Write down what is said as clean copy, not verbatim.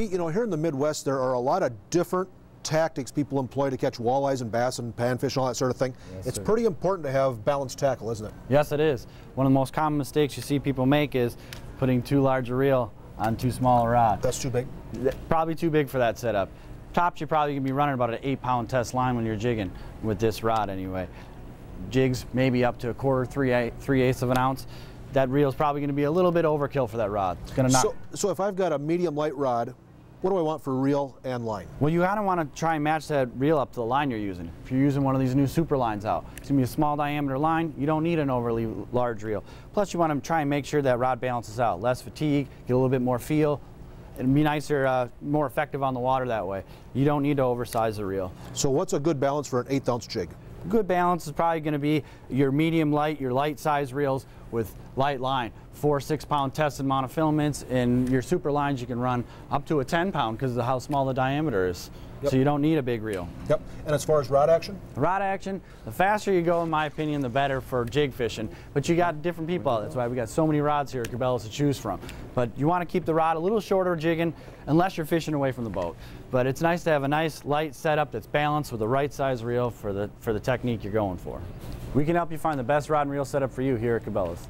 Pete, you know, here in the Midwest there are a lot of different tactics people employ to catch walleyes and bass and panfish and all that sort of thing. Yes, it's sir. pretty important to have balanced tackle, isn't it? Yes, it is. One of the most common mistakes you see people make is putting too large a reel on too small a rod. That's too big? Probably too big for that setup. Tops, you're probably going to be running about an 8-pound test line when you're jigging with this rod anyway. Jigs maybe up to a quarter, 3/8 of an ounce. That reel's probably going to be a little bit overkill for that rod. It's going to not. So if I've got a medium light rod, what do I want for reel and line? Well, you kind of want to try and match that reel up to the line you're using. If you're using one of these new super lines out, it's going to be a small diameter line. You don't need an overly large reel. Plus, you want to try and make sure that rod balances out. Less fatigue, get a little bit more feel. It'd be nicer, more effective on the water that way. You don't need to oversize the reel. So what's a good balance for an 1/8 ounce jig? Good balance is probably going to be your medium light, your light size reels with light line. 4 6-pound tested monofilaments, and your super lines you can run up to a 10-pound because of how small the diameter is. Yep. So you don't need a big reel. Yep. And as far as rod action? Rod action, the faster you go, in my opinion, the better for jig fishing. But you got different people out. That's why we got so many rods here at Cabela's to choose from. But you want to keep the rod a little shorter jigging unless you're fishing away from the boat. But it's nice to have a nice light setup that's balanced with the right size reel for the technique you're going for. We can help you find the best rod and reel setup for you here at Cabela's.